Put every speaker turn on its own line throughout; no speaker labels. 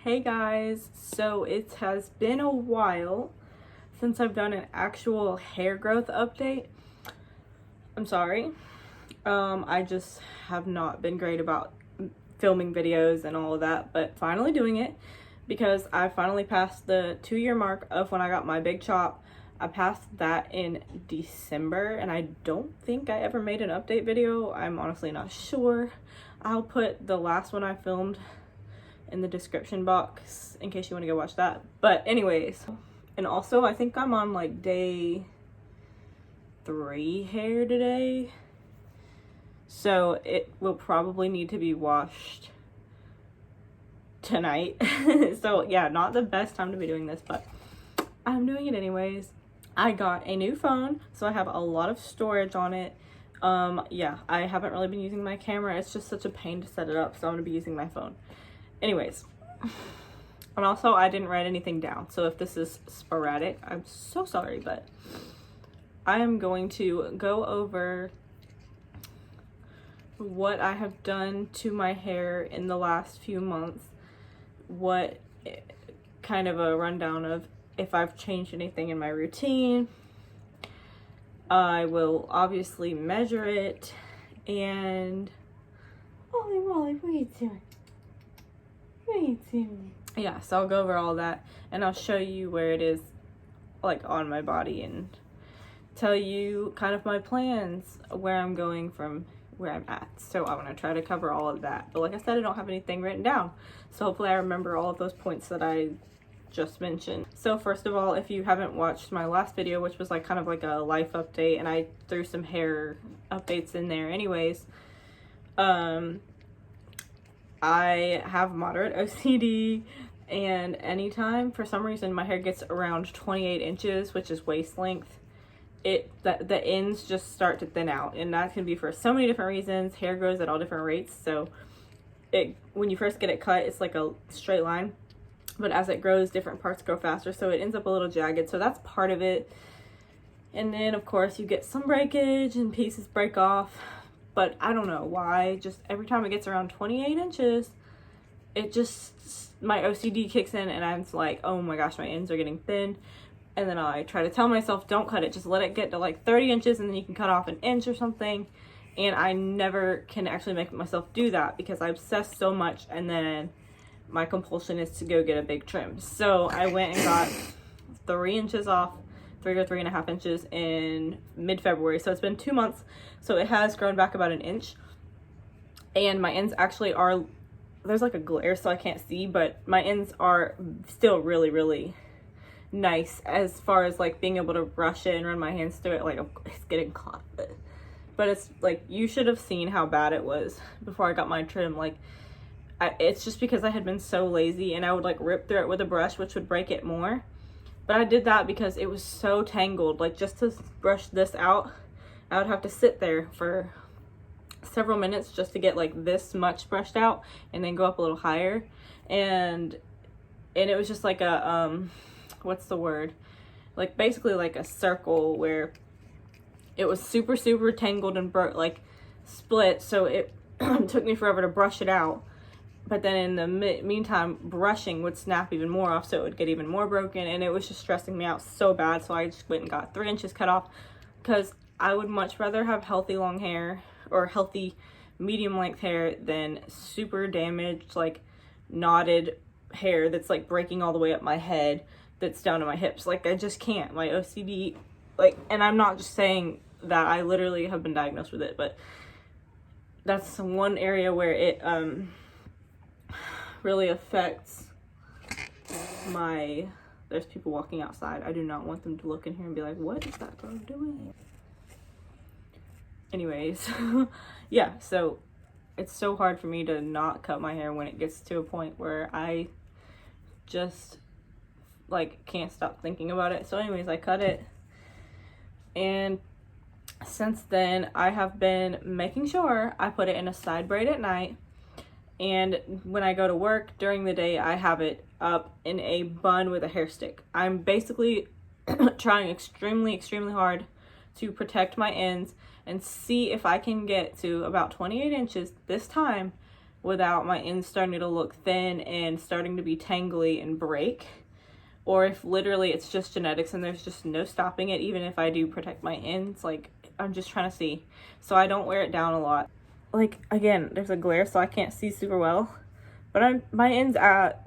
Hey guys, so it has been a while since I've done an actual hair growth update. I'm sorry. I just have not been great about filming videos and all of that, but finally doing it because I finally passed the 2-year mark of when I got my big chop. I passed that in December and I don't think I ever made an update video. I'm honestly not sure. I'll put the last one I filmed in the description box in case you want to go watch that. But anyways, and also I think I'm on like day 3 hair today, so it will probably need to be washed tonight. So yeah, not the best time to be doing this, but I'm doing it anyways. I got a new phone, so I have a lot of storage on it. Yeah, I haven't really been using my camera. It's just such a pain to set it up, so I'm gonna be using my phone. Anyways, and also I didn't write anything down, so if this is sporadic, I'm so sorry, but I am going to go over what I have done to my hair in the last few months, what kind of a rundown of if I've changed anything in my routine. I will obviously measure it, and
Holy moly, what are you doing? What are you doing?
yeah, so I'll go over all that and I'll show you where it is like on my body and tell you kind of my plans, where I'm going from where I'm at. So I want to try to cover all of that, but like I said, I don't have anything written down, so hopefully I remember all of those points that I just mentioned. So first of all, if you haven't watched my last video, which was like kind of like a life update, and I threw some hair updates in there anyways, I have moderate OCD, and anytime for some reason my hair gets around 28 inches, which is waist length, the ends just start to thin out, and that can be for so many different reasons. Hair grows at all different rates, so when you first get it cut, it's like a straight line, but as it grows, different parts grow faster, so it ends up a little jagged. So that's part of it. And then of course you get some breakage and pieces break off, but I don't know why, just every time it gets around 28 inches, it just, my OCD kicks in and I'm like, oh my gosh, my ends are getting thin. And then I try to tell myself, don't cut it, just let it get to like 30 inches and then you can cut off an inch or something. And I never can actually make myself do that because I obsess so much, and then my compulsion is to go get a big trim. So I went and got 3 inches off, 3 or 3.5 inches in mid-February. So it's been 2 months. So it has grown back about an inch. And my ends actually are, there's like a glare so I can't see, but my ends are still really, really nice as far as like being able to brush it and run my hands through it. Like, it's getting caught. But it's like, you should have seen how bad it was before I got my trim. Like, it's just because I had been so lazy, and I would like rip through it with a brush, which would break it more. But I did that because it was so tangled. Like, just to brush this out, I would have to sit there for several minutes just to get like this much brushed out and then go up a little higher. And it was just like a, what's the word? Like basically like a circle where it was super, super tangled and like split. So it took me forever to brush it out. But then in the meantime, brushing would snap even more off, so it would get even more broken, and it was just stressing me out so bad. So I just went and got 3 inches cut off, because I would much rather have healthy long hair or healthy medium length hair than super damaged, like knotted hair that's like breaking all the way up my head, that's down to my hips. Like, I just can't. My OCD, like, and I'm not just saying that, I literally have been diagnosed with it, but that's one area where it really affects my, there's people walking outside. I do not want them to look in here and be like, what is that girl doing? Anyways, yeah, so it's so hard for me to not cut my hair when it gets to a point where I just like can't stop thinking about it. So anyways, I cut it, and since then I have been making sure I put it in a side braid at night. And when I go to work during the day, I have it up in a bun with a hair stick. I'm basically trying extremely, extremely hard to protect my ends and see if I can get to about 28 inches this time without my ends starting to look thin and starting to be tangly and break, or if literally it's just genetics and there's just no stopping it, even if I do protect my ends. Like, I'm just trying to see. So I don't wear it down a lot. Like, again, there's a glare, so I can't see super well, but my ends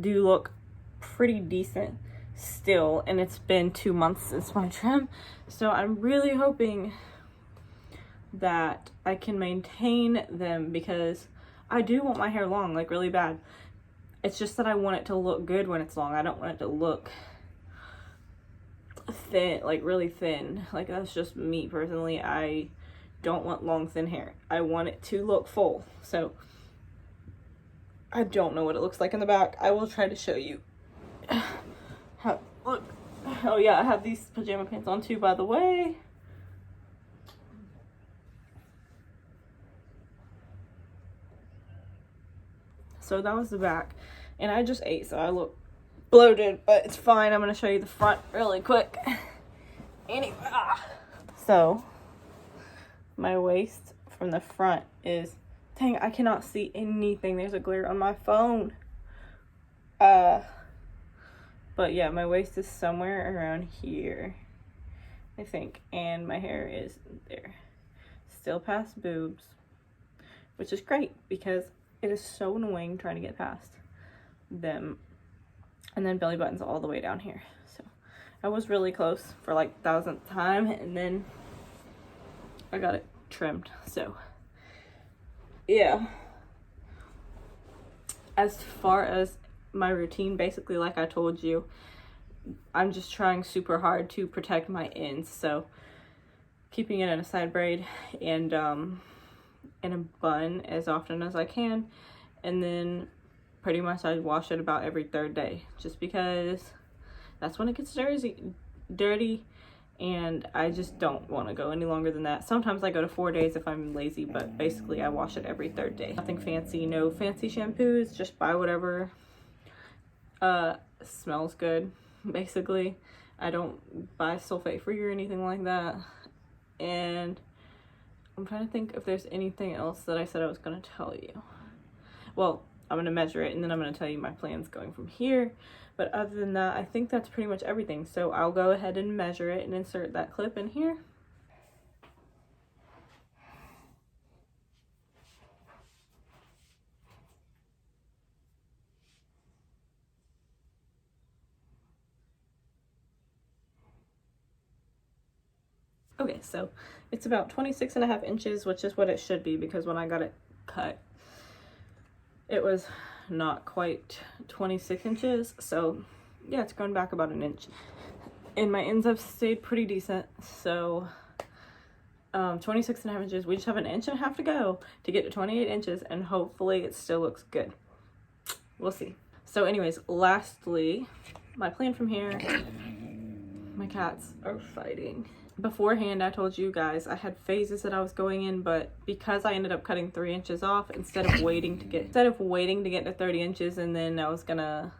do look pretty decent still, and it's been 2 months since my trim, so I'm really hoping that I can maintain them, because I do want my hair long, like really bad. It's just that I want it to look good when it's long. I don't want it to look thin, like really thin. Like, that's just me personally. I don't want long thin hair. I want it to look full. So I don't know what it looks like in the back. I will try to show you. Look. Oh yeah, I have these pajama pants on too, by the way. So that was the back, and I just ate, so I look bloated, but it's fine. I'm gonna show you the front really quick. Anyway, so my waist from the front is, dang, I cannot see anything. There's a glare on my phone. But yeah, my waist is somewhere around here, I think, and my hair is there. Still past boobs, which is great because it is so annoying trying to get past them. And then belly button's all the way down here. So I was really close for like 1000th time, and then I got it trimmed. So yeah, as far as my routine, basically, like I told you, I'm just trying super hard to protect my ends. So keeping it in a side braid and in a bun as often as I can, and then pretty much I wash it about every 3rd day, just because that's when it gets dirty, and I just don't want to go any longer than that. Sometimes I go to 4 days if I'm lazy, but basically I wash it every 3rd day. Nothing fancy, no fancy shampoos, just buy whatever smells good, basically. I don't buy sulfate free or anything like that. And I'm trying to think if there's anything else that I said I was going to tell you. Well, I'm going to measure it, and then I'm going to tell you my plans going from here. But other than that, I think that's pretty much everything. So I'll go ahead and measure it and insert that clip in here. Okay, so it's about 26.5 inches, which is what it should be, because when I got it cut, it was not quite 26 inches. So yeah, it's grown back about 1 inch. And my ends have stayed pretty decent. So 26.5 inches. We just have 1.5 inches to go to get to 28 inches, and hopefully it still looks good. We'll see. So anyways, lastly, my plan from here, my cats are fighting. Beforehand, I told you guys I had phases that I was going in, but because I ended up cutting 3 inches off instead of waiting to get to 30 inches, and then I was gonna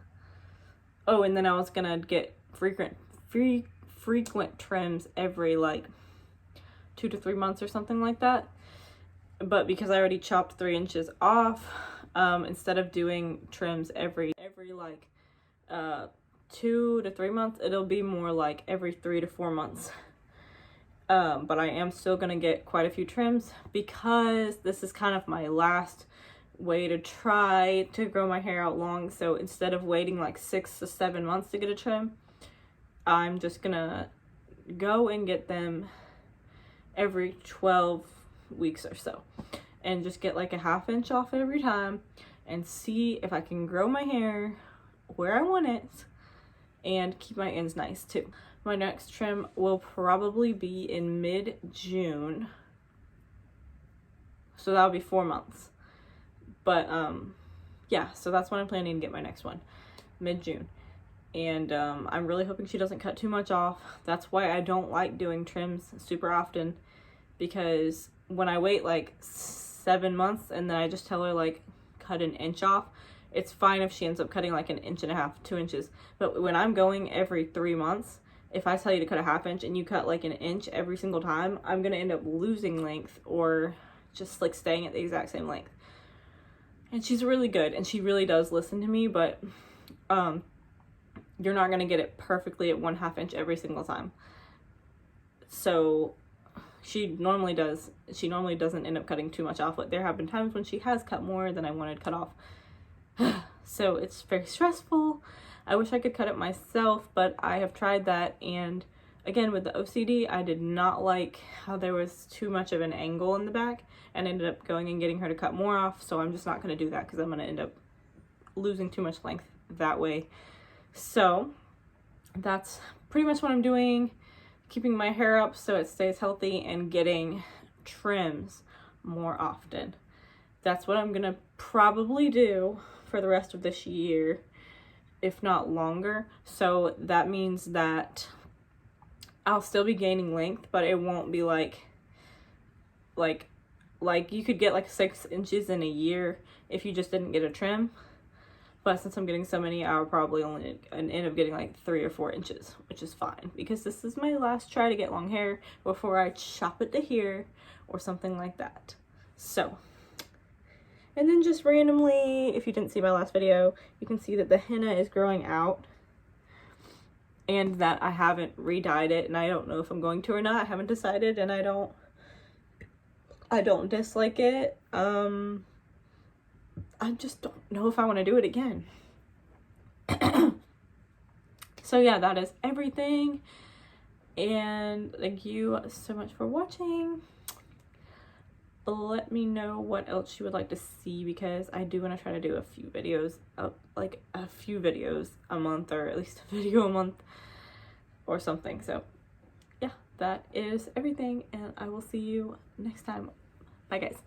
get frequent trims every like 2 to 3 months or something like that. But because I already chopped 3 inches off, instead of doing trims every like 2 to 3 months, it'll be more like every 3 to 4 months. But I am still gonna get quite a few trims, because this is kind of my last way to try to grow my hair out long. So instead of waiting like 6 to 7 months to get a trim, I'm just gonna go and get them every 12 weeks or so, and just get like a 1/2 inch off every time, and see if I can grow my hair where I want it and keep my ends nice too. My next trim will probably be in mid-June, so that'll be 4 months. But yeah, so that's when I'm planning to get my next one, mid-June. And I'm really hoping she doesn't cut too much off. That's why I don't like doing trims super often, because when I wait like 7 months and then I just tell her like cut 1 inch off, it's fine if she ends up cutting like 1.5 inches, 2 inches. But when I'm going every 3 months, if I tell you to cut a 1/2 inch and you cut like 1 inch every single time, I'm gonna end up losing length or just like staying at the exact same length. And she's really good, and she really does listen to me, but you're not gonna get it perfectly at 1/2 inch every single time. So she normally doesn't end up cutting too much off, but there have been times when she has cut more than I wanted cut off. So it's very stressful. I wish I could cut it myself, but I have tried that, and again, with the OCD, I did not like how there was too much of an angle in the back, and ended up going and getting her to cut more off, so I'm just not going to do that because I'm going to end up losing too much length that way. So that's pretty much what I'm doing, keeping my hair up so it stays healthy and getting trims more often. That's what I'm going to probably do for the rest of this year, if not longer. So that means that I'll still be gaining length, but it won't be like you could get like 6 inches in a year if you just didn't get a trim. But since I'm getting so many, I'll probably only end up getting like 3 or 4 inches, which is fine because this is my last try to get long hair before I chop it to here or something like that. So, and then just randomly, if you didn't see my last video, you can see that the henna is growing out and that I haven't re-dyed it, and I don't know if I'm going to or not. I haven't decided, and I don't dislike it. I just don't know if I want to do it again. So yeah, that is everything, and thank you so much for watching. Let me know what else you would like to see, because I do want to try to do a few videos, like a few videos a month, or at least a video a month or something. So yeah, that is everything, and I will see you next time. Bye guys.